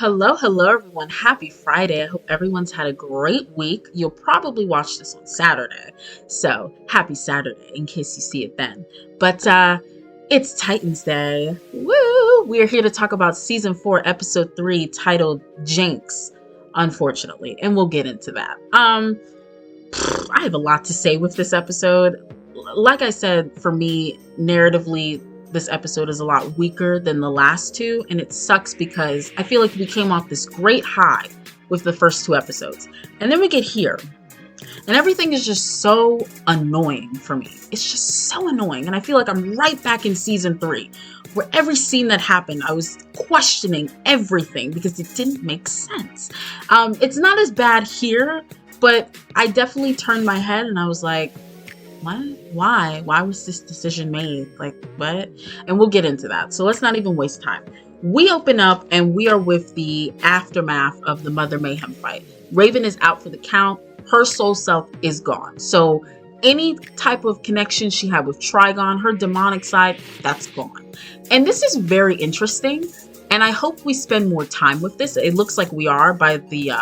Hello, everyone. Happy Friday. I hope everyone's had a great week. You'll probably watch this on Saturday. So, happy Saturday in case you see it then. But, it's Titans Day. Woo! We are here to talk about Season 4, Episode 3, titled Jinx, unfortunately. And we'll get into that. I have a lot to say with this episode. Like I said, for me, narratively, this episode is a lot weaker than the last two, and it sucks because I feel like we came off this great high with the first two episodes, and then we get here and everything is just so annoying for me. It's just so annoying, and I feel like I'm right back in season 3 where every scene that happened I was questioning everything because it didn't make sense. It's not as bad here, but I definitely turned my head and I was like, what? Why was this decision made? Like, what? And we'll get into that. So let's not even waste time. We open up and we are with the aftermath of the Mother Mayhem fight. Raven is out for the count. Her soul self is gone. So any type of connection she had with Trigon, her demonic side, that's gone. And this is very interesting. And I hope we spend more time with this. It looks like we are by the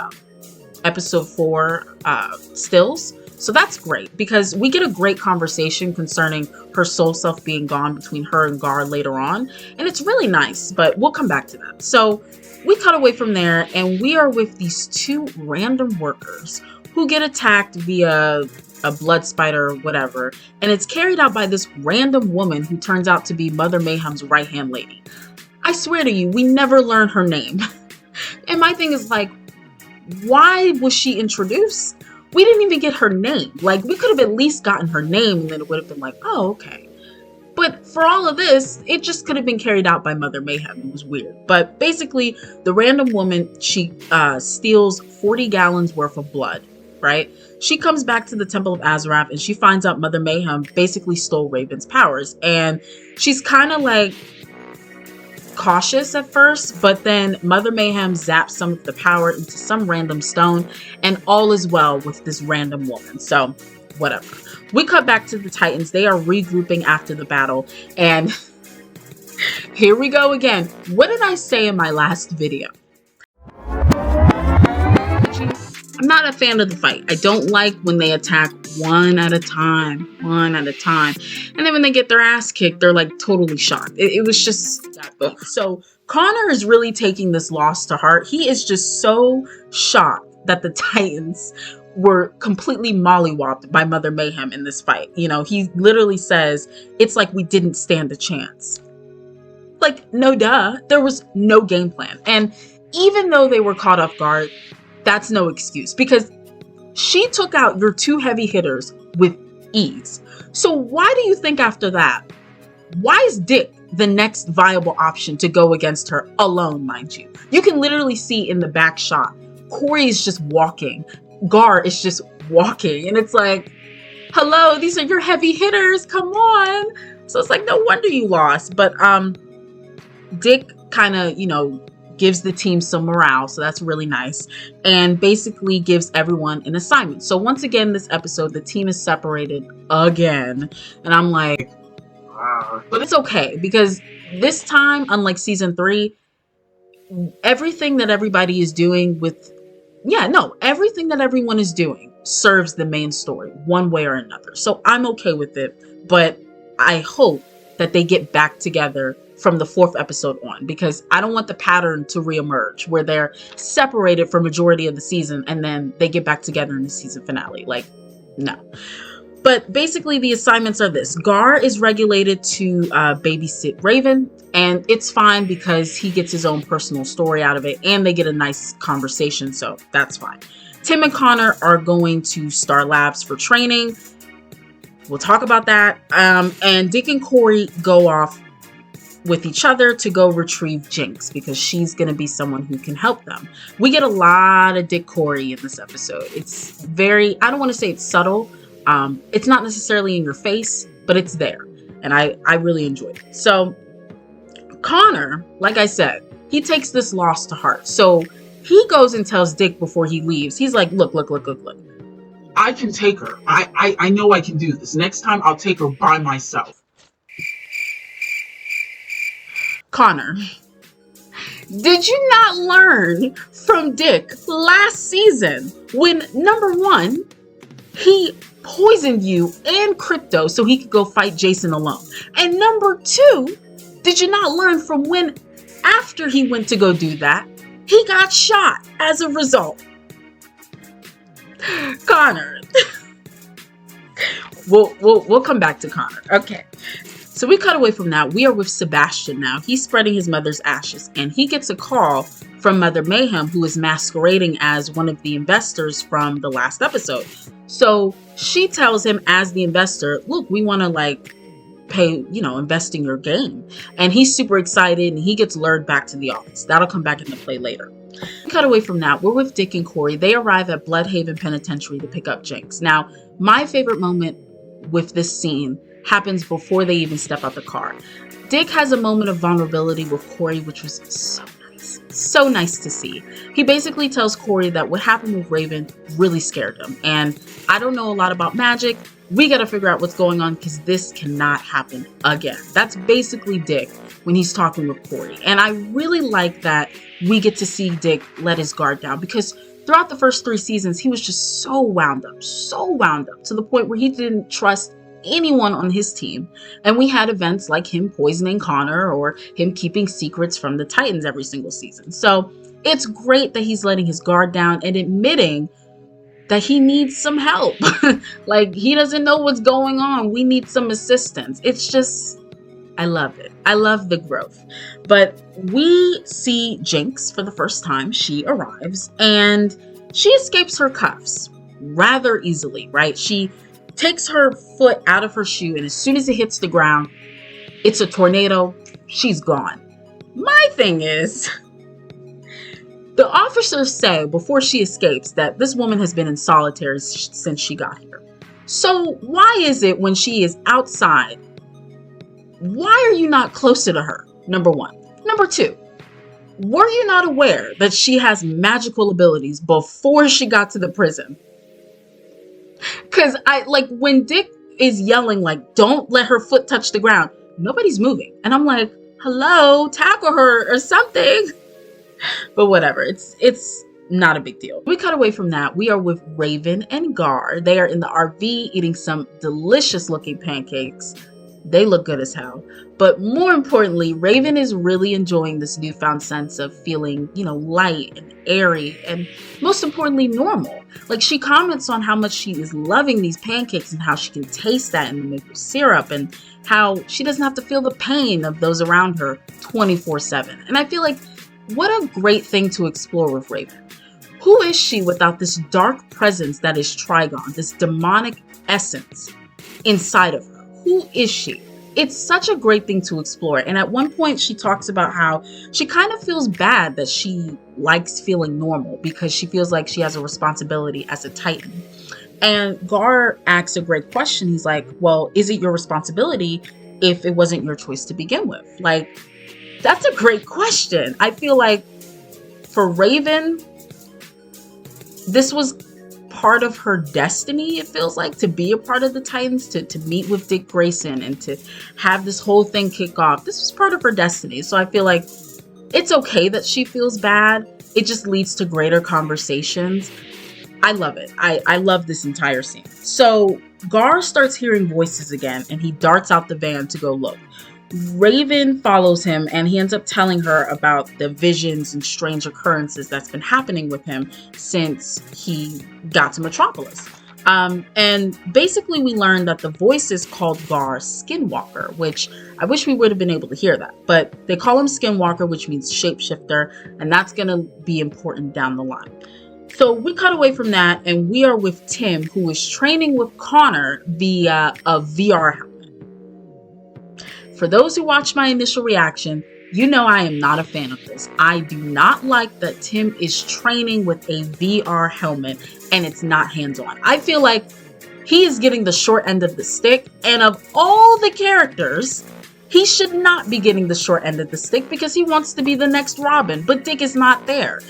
episode 4 stills. So that's great because we get a great conversation concerning her soul self being gone between her and Gar later on. And it's really nice, but we'll come back to that. So we cut away from there and we are with these two random workers who get attacked via a blood spider or whatever. And it's carried out by this random woman who turns out to be Mother Mayhem's right-hand lady. I swear to you, we never learn her name. And my thing is like, why was she introduced? We didn't even get her name. Like, we could have at least gotten her name and then it would have been like, oh, okay. But for all of this, it just could have been carried out by Mother Mayhem. It was weird. But basically, the random woman, she steals 40 gallons worth of blood, right? She comes back to the Temple of Azarath and she finds out Mother Mayhem basically stole Raven's powers. And she's kind of like cautious at first, but then Mother Mayhem zaps some of the power into some random stone and all is well with this random woman. So whatever. We cut back to the Titans. They are regrouping after the battle and here we go again. What did I say in my last video? I'm not a fan of the fight. I don't like when they attack one at a time. And then when they get their ass kicked, they're like totally shocked. It was just, ugh. So Connor is really taking this loss to heart. He is just so shocked that the Titans were completely mollywopped by Mother Mayhem in this fight. You know, he literally says, it's like we didn't stand a chance. Like, no duh. There was no game plan. And even though they were caught off guard, that's no excuse because she took out your two heavy hitters with ease. So why do you think after that, why is Dick the next viable option to go against her alone, mind you? You can literally see in the back shot, Kory is just walking. Gar is just walking. And it's like, hello, these are your heavy hitters. Come on. So it's like, no wonder you lost. But Dick kind of, you know, gives the team some morale, so that's really nice, and basically gives everyone an assignment. So once again, this episode, the team is separated again, and I'm like, but it's okay, because this time, unlike season 3, everything that everybody is doing everything that everyone is doing serves the main story, one way or another. So I'm okay with it, but I hope that they get back together from the 4th episode on, because I don't want the pattern to reemerge where they're separated for majority of the season and then they get back together in the season finale. Like, no. But basically the assignments are this. Gar is regulated to babysit Raven, and it's fine because he gets his own personal story out of it and they get a nice conversation, so that's fine. Tim and Connor are going to Star Labs for training. We'll talk about that. And Dick and Kory go off with each other to go retrieve Jinx because she's going to be someone who can help them. We get a lot of Dick Kory in this episode. It's very, I don't want to say it's subtle. It's not necessarily in your face, but it's there. And I really enjoyed it. So Connor, like I said, he takes this loss to heart. So he goes and tells Dick before he leaves. He's like, look. I can take her. I know I can do this. Next time I'll take her by myself. Connor, Did you not learn from Dick last season when, number one, he poisoned you and Crypto so he could go fight Jason alone? And number two, did you not learn from when, after he went to go do that, he got shot as a result? Connor. We'll come back to Connor. Okay. So we cut away from that. We are with Sebastian now. He's spreading his mother's ashes, and he gets a call from Mother Mayhem, who is masquerading as one of the investors from the last episode. So she tells him, as the investor, look, we want to pay, invest in your game. And he's super excited, and he gets lured back to the office. That'll come back into play later. Cut away from that. We're with Dick and Kory. They arrive at Bloodhaven Penitentiary to pick up Jinx. Now, my favorite moment with this scene happens before they even step out the car. Dick has a moment of vulnerability with Kory, which was so nice. So nice to see. He basically tells Kory that what happened with Raven really scared him. And I don't know a lot about magic. We got to figure out what's going on because this cannot happen again. That's basically Dick when he's talking with Kory. And I really like that we get to see Dick let his guard down, because throughout the first 3 seasons, he was just so wound up to the point where he didn't trust anyone on his team. And we had events like him poisoning Connor or him keeping secrets from the Titans every single season. So it's great that he's letting his guard down and admitting that he needs some help. He doesn't know what's going on. We need some assistance. It's just, I love it. I love the growth. But we see Jinx for the first time. She arrives and she escapes her cuffs rather easily, right? She takes her foot out of her shoe, and as soon as it hits the ground, it's a tornado. She's gone. My thing is, the officers say before she escapes that this woman has been in solitary since she got here. So why is it when she is outside, why are you not closer to her? Number one. Number two, were you not aware that she has magical abilities before she got to the prison? Because when Dick is yelling, don't let her foot touch the ground, nobody's moving. And I'm like, hello, tackle her or something. But whatever, it's not a big deal. We cut away from that. We are with Raven and Gar. They are in the RV eating some delicious looking pancakes. They look good as hell. But more importantly, Raven is really enjoying this newfound sense of feeling, light and airy, and most importantly, normal. She comments on how much she is loving these pancakes and how she can taste that in the maple syrup, and how she doesn't have to feel the pain of those around her 24/7. And I feel like, what a great thing to explore with Raven. Who is she without this dark presence that is Trigon, this demonic essence inside of her? Who is she? It's such a great thing to explore. And at one point she talks about how she kind of feels bad that she likes feeling normal because she feels like she has a responsibility as a Titan. And Gar asks a great question. He's like, well, is it your responsibility if it wasn't your choice to begin with? That's a great question. I feel like for Raven, this was part of her destiny, it feels like, to be a part of the Titans, to meet with Dick Grayson and to have this whole thing kick off. This was part of her destiny. So I feel like it's okay that she feels bad. It just leads to greater conversations. I love it. I love this entire scene. So Gar starts hearing voices again, and he darts out the van to go look. Raven follows him, and he ends up telling her about the visions and strange occurrences that's been happening with him since he got to Metropolis. And basically we learned that the voice is called Gar Skinwalker, which I wish we would have been able to hear that. But they call him Skinwalker, which means shapeshifter, and that's going to be important down the line. So we cut away from that, and we are with Tim, who is training with Connor via a VR helmet. For those who watched my initial reaction, you know I am not a fan of this. I do not like that Tim is training with a VR helmet and it's not hands-on. I feel like he is getting the short end of the stick, and of all the characters, he should not be getting the short end of the stick because he wants to be the next Robin, but Dick is not there.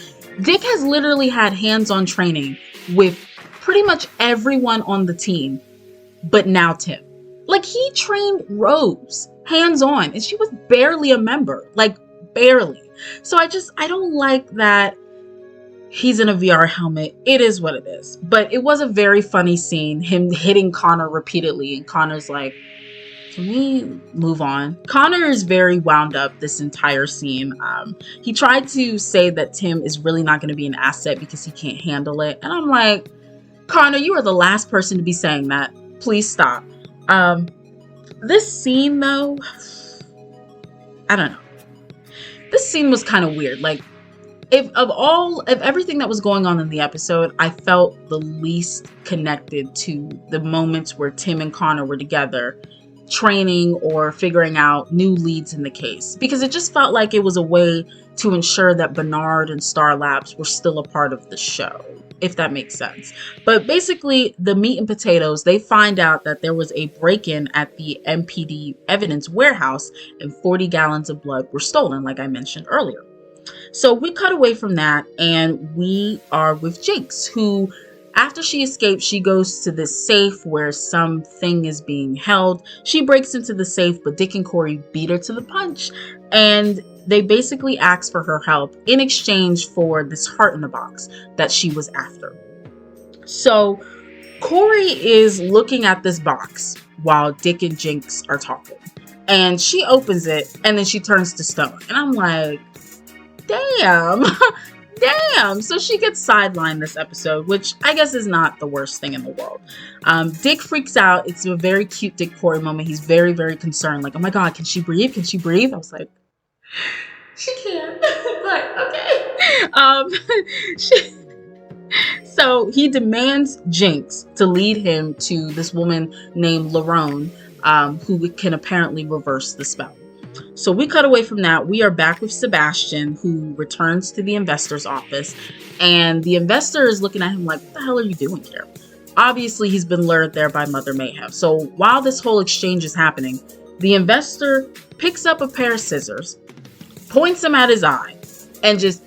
Dick has literally had hands-on training with pretty much everyone on the team, but now Tim. He trained Rose hands-on, and she was barely a member, barely. So I don't like that he's in a VR helmet. It is what it is. But it was a very funny scene, him hitting Connor repeatedly, and Connor's like, can we move on? Connor is very wound up this entire scene. He tried to say that Tim is really not going to be an asset because he can't handle it. And I'm like, Connor, you are the last person to be saying that. Please stop. This scene, though, I don't know. This scene was kind of weird. Like, if everything that was going on in the episode, I felt the least connected to the moments where Tim and Connor were together, training or figuring out new leads in the case, because it just felt like it was a way to ensure that Bernard and Star Labs were still a part of the show, if that makes sense. But basically, the meat and potatoes, they find out that there was a break-in at the MPD evidence warehouse and 40 gallons of blood were stolen, like I mentioned earlier. So we cut away from that and we are with Jinx, who, after she escapes, she goes to this safe where something is being held. She breaks into the safe, but Dick and Kory beat her to the punch. And they basically ask for her help in exchange for this heart in the box that she was after. So Kory is looking at this box while Dick and Jinx are talking. And she opens it and then she turns to stone. And I'm like, damn. Damn. So she gets sidelined this episode, which I guess is not the worst thing in the world. Dick freaks out. It's a very cute Dick Kory moment. He's very, very concerned. Like, oh my God, can she breathe? Can she breathe? I was like, she can. But okay. So he demands Jinx to lead him to this woman named Lerone, who can apparently reverse the spell. So we cut away from that. We are back with Sebastian, who returns to the investor's office, and the investor is looking at him like, what the hell are you doing here? Obviously, he's been lured there by Mother Mayhem. So while this whole exchange is happening, the investor picks up a pair of scissors, points them at his eye, and just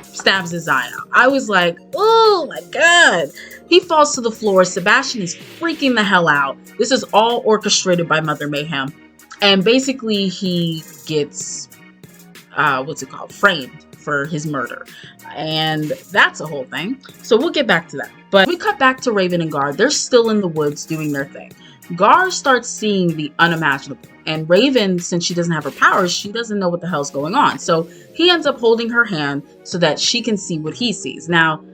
stabs his eye out. I was like, oh my God. He falls to the floor. Sebastian is freaking the hell out. This is all orchestrated by Mother Mayhem. And basically he gets, framed for his murder. And that's a whole thing. So we'll get back to that. But we cut back to Raven and Gar. They're still in the woods doing their thing. Gar starts seeing the unimaginable. And Raven, since she doesn't have her powers, she doesn't know what the hell's going on. So he ends up holding her hand so that she can see what he sees. Now,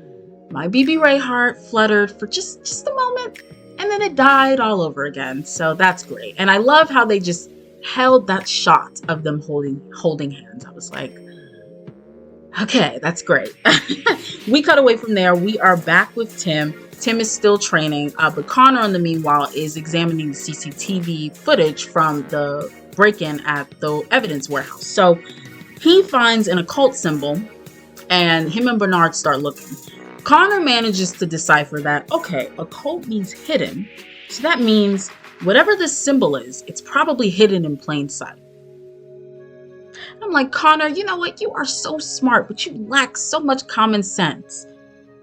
my BBRae heart fluttered for just a moment. And then it died all over again. So that's great. And I love how they just held that shot of them holding hands. I was like, okay, that's great. We cut away from there. We are back with Tim. Tim is still training, but Connor, in the meanwhile, is examining the CCTV footage from the break-in at the evidence warehouse. So he finds an occult symbol, and him and Bernard start looking. Connor manages to decipher that, okay, occult means hidden, so that means whatever this symbol is, it's probably hidden in plain sight. I'm like, Connor, you know what? You are so smart, but you lack so much common sense.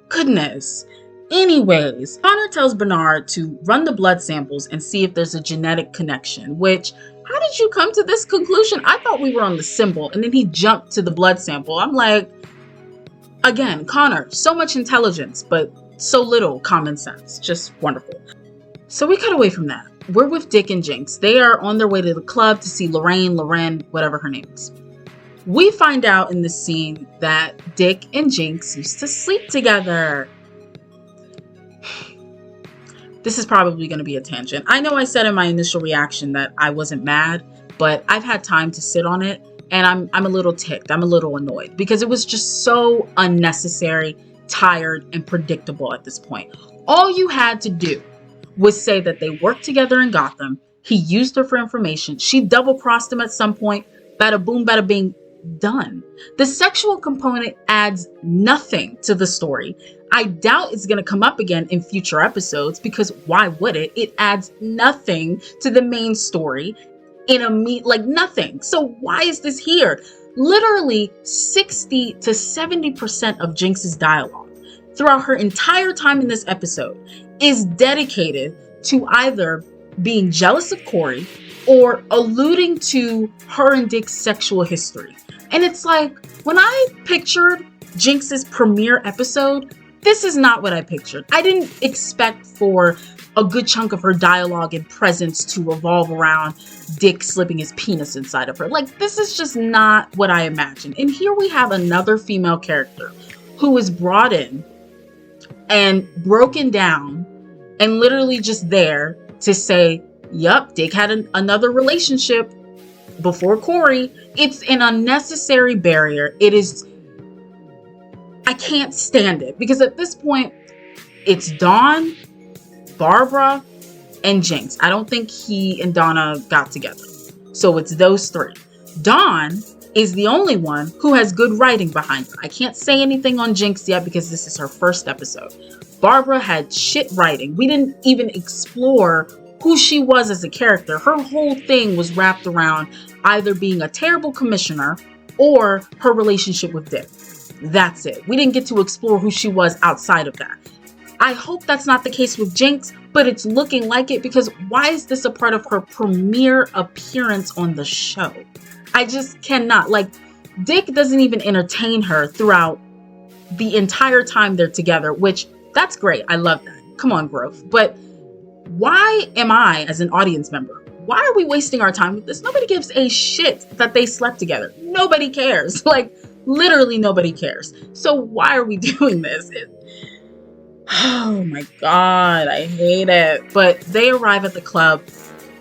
Goodness. Anyways, Connor tells Bernard to run the blood samples and see if there's a genetic connection, which, how did you come to this conclusion? I thought we were on the symbol, and then he jumped to the blood sample. I'm like, again, Connor, so much intelligence, but so little common sense. Just wonderful. So we cut away from that. We're with Dick and Jinx. They are on their way to the club to see Loren, whatever her name is. We find out in this scene that Dick and Jinx used to sleep together. This is probably going to be a tangent. I know I said in my initial reaction that I wasn't mad, but I've had time to sit on it, and I'm a little ticked. I'm a little annoyed because it was just so unnecessary, tired, and predictable at this point. All you had to do was say that they worked together in Gotham. He used her for information. She double-crossed him at some point. Bada boom, bada bing, done. The sexual component adds nothing to the story. I doubt it's going to come up again in future episodes because why would it? It adds nothing to the main story nothing. So why is this here? Literally 60 to 70% of Jinx's dialogue throughout her entire time in this episode is dedicated to either being jealous of Kory or alluding to her and Dick's sexual history. And it's like, when I pictured Jinx's premiere episode, this is not what I pictured. I didn't expect for a good chunk of her dialogue and presence to revolve around Dick slipping his penis inside of her. Like, this is just not what I imagined. And here we have another female character who is brought in and broken down and literally just there to say, yup, Dick had another relationship before Kory. It's an unnecessary barrier. I can't stand it, because at this point it's Dawn, Barbara, and Jinx. I don't think he and Donna got together. So it's those three. Dawn is the only one who has good writing behind her. I can't say anything on Jinx yet because this is her first episode. Barbara had shit writing. We didn't even explore who she was as a character. Her whole thing was wrapped around either being a terrible commissioner or her relationship with Dick. That's it. We didn't get to explore who she was outside of that. I hope that's not the case with Jinx, but it's looking like it, because why is this a part of her premiere appearance on the show? I just cannot. Like, Dick doesn't even entertain her throughout the entire time they're together, which, that's great. I love that. Come on, growth. But why am I, as an audience member, why are we wasting our time with this? Nobody gives a shit that they slept together. Nobody cares. Like, literally nobody cares. So why are we doing this? Oh my God, I hate it. But they arrive at the club.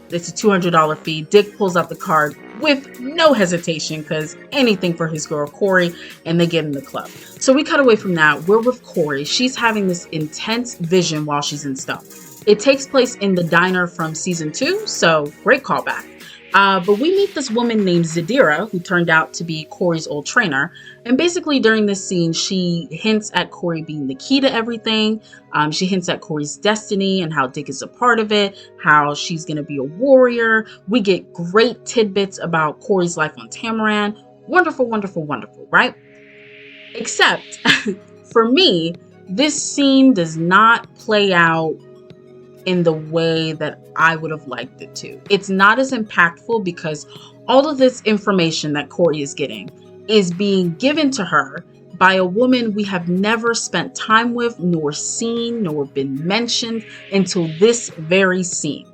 It's a $200 fee. Dick pulls out the card with no hesitation, because anything for his girl Kory, and they get in the club. So we cut away from that. We're with Kory. She's having this intense vision while she's in stealth. It takes place in the diner from season 2, so great callback. But we meet this woman named Zadira, who turned out to be Kory's old trainer. And basically during this scene, she hints at Kory being the key to everything. She hints at Kory's destiny and how Dick is a part of it, how she's going to be a warrior. We get great tidbits about Kory's life on Tamaran. Wonderful, wonderful, wonderful, right? Except for me, this scene does not play out in the way that I would have liked it to. It's not as impactful because all of this information that Kory is getting is being given to her by a woman we have never spent time with, nor seen, nor been mentioned until this very scene.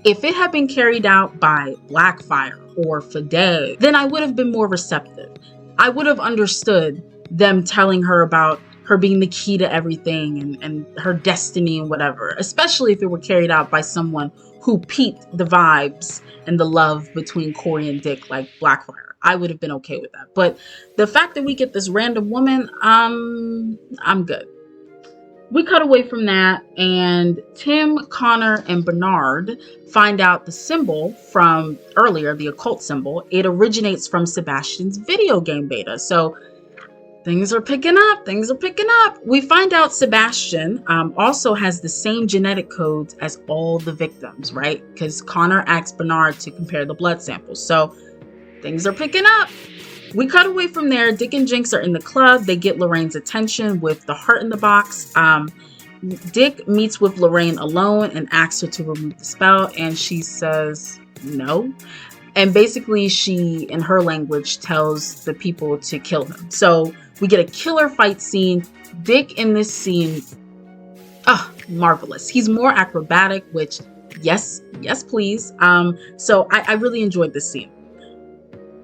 If it had been carried out by Blackfire or Fade, then I would have been more receptive. I would have understood them telling her about her being the key to everything and her destiny and whatever, especially if it were carried out by someone who piqued the vibes and the love between Kory and Dick, like Blackfire. I would have been okay with that. But the fact that we get this random woman, I'm good. We cut away from that, and Tim, Connor, and Bernard find out the symbol from earlier, the occult symbol. It originates from Sebastian's video game beta. So things are picking up. Things are picking up. We find out Sebastian also has the same genetic codes as all the victims, right? Because Connor asked Bernard to compare the blood samples. So things are picking up. We cut away from there. Dick and Jinx are in the club. They get Lorraine's attention with the heart in the box. Dick meets with Lorraine alone and asks her to remove the spell. And she says no. And basically she, in her language, tells the people to kill him. So we get a killer fight scene. Dick in this scene, marvelous. He's more acrobatic, which, yes, please. So I really enjoyed this scene.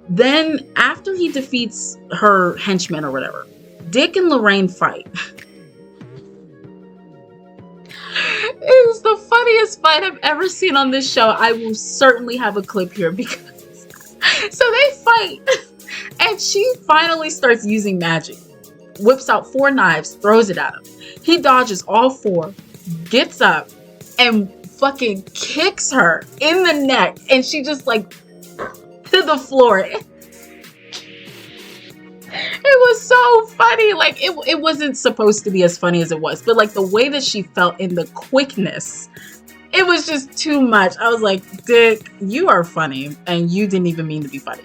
Then after he defeats her henchmen or whatever, Dick and Lorraine fight. It was the funniest fight I've ever seen on this show. I will certainly have a clip here because so they fight and she finally starts using magic, whips out 4 knives, throws it at him. He dodges all 4, gets up and fucking kicks her in the neck, and she just like to the floor. It was so funny. Like it wasn't supposed to be as funny as it was, but like the way that she felt in the quickness, it was just too much. I was like, Dick, you are funny and you didn't even mean to be funny.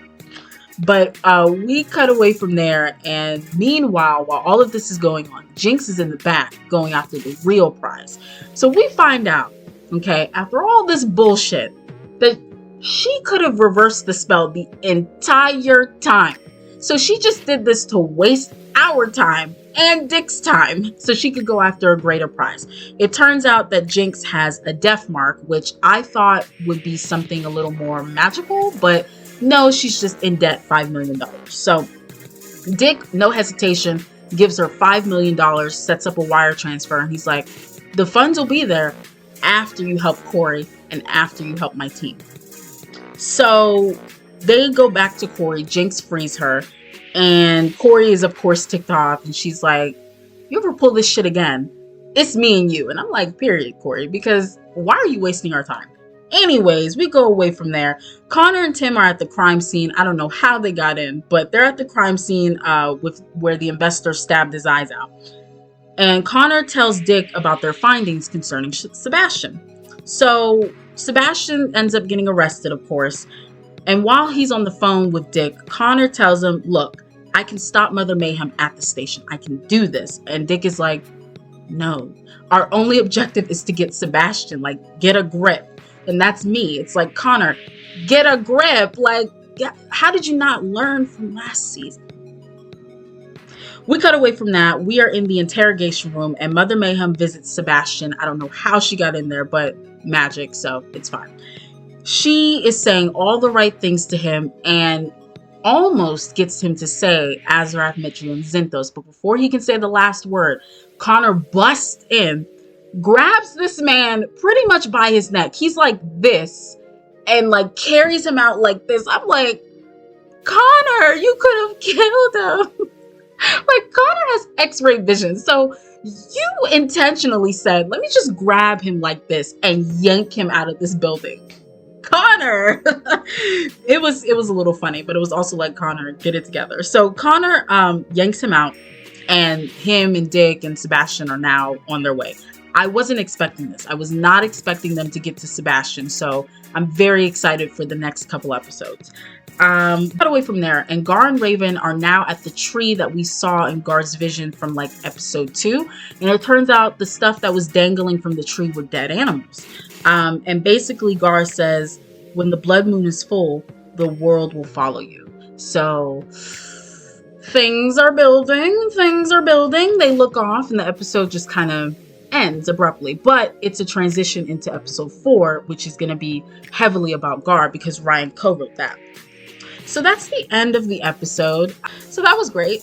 But we cut away from there, and meanwhile, while all of this is going on, Jinx is in the back going after the real prize. So we find out, okay, after all this bullshit, that she could have reversed the spell the entire time. So she just did this to waste our time and Dick's time so she could go after a greater prize. It turns out that Jinx has a death mark, which I thought would be something a little more magical, but no, she's just in debt $5 million. So Dick, no hesitation, gives her $5 million, sets up a wire transfer, and he's like, the funds will be there after you help Kory and after you help my team. So they go back to Kory. Jinx frees her, and Kory is of course ticked off, and she's like, you ever pull this shit again, it's me and you. And I'm like, period, Kory, because why are you wasting our time? Anyways, we go away from there. Connor and Tim are at the crime scene. I don't know how they got in, but they're at the crime scene with where the investor stabbed his eyes out. And Connor tells Dick about their findings concerning Sebastian. So Sebastian ends up getting arrested, of course. And while he's on the phone with Dick, Connor tells him, look, I can stop Mother Mayhem at the station. I can do this. And Dick is like, no, our only objective is to get Sebastian, like, get a grip. And that's me. It's like, Connor, get a grip. Like, how did you not learn from last season? We cut away from that. We are in the interrogation room, and Mother Mayhem visits Sebastian. I don't know how she got in there, but magic, so it's fine. She is saying all the right things to him and almost gets him to say Azarath, Metrion, Zinthos. But before he can say the last word, Connor busts in, grabs this man pretty much by his neck. He's like this, and like carries him out like this. I'm like, Connor, you could have killed him. Like, Connor has x-ray vision, so you intentionally said, let me just grab him like this and yank him out of this building. Connor. it was a little funny, but it was also like, Connor, get it together. So Connor yanks him out, and him and Dick and Sebastian are now on their way. I wasn't expecting this. I was not expecting them to get to Sebastian, so I'm very excited for the next couple episodes. Cut away from there, and Gar and Raven are now at the tree that we saw in Gar's vision from like episode 2, and it turns out the stuff that was dangling from the tree were dead animals. And basically Gar says, when the blood moon is full, the world will follow you. So things are building. They look off, and the episode just kind of ends abruptly, but it's a transition into episode 4, which is going to be heavily about Gar because Ryan co-wrote that. So that's the end of the episode. So that was great.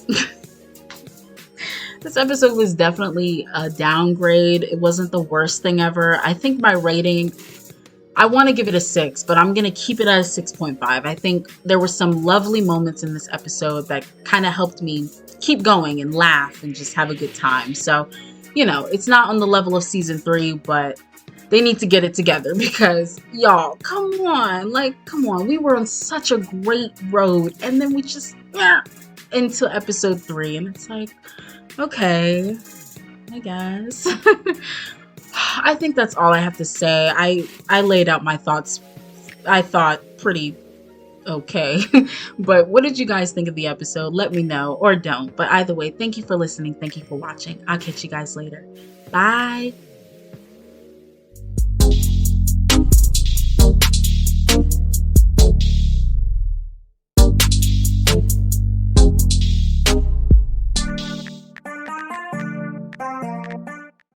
This episode was definitely a downgrade. It wasn't the worst thing ever. I think my rating, I want to give it a 6, but I'm going to keep it at a 6.5. I think there were some lovely moments in this episode that kind of helped me keep going and laugh and just have a good time. So, you know, it's not on the level of season 3, but they need to get it together because, y'all, come on. We were on such a great road, and then we just, into episode 3, and it's like, okay, I guess. I think that's all I have to say. I laid out my thoughts, I thought, pretty okay. But what did you guys think of the episode? Let me know, or don't. But either way, thank you for listening. Thank you for watching. I'll catch you guys later. Bye.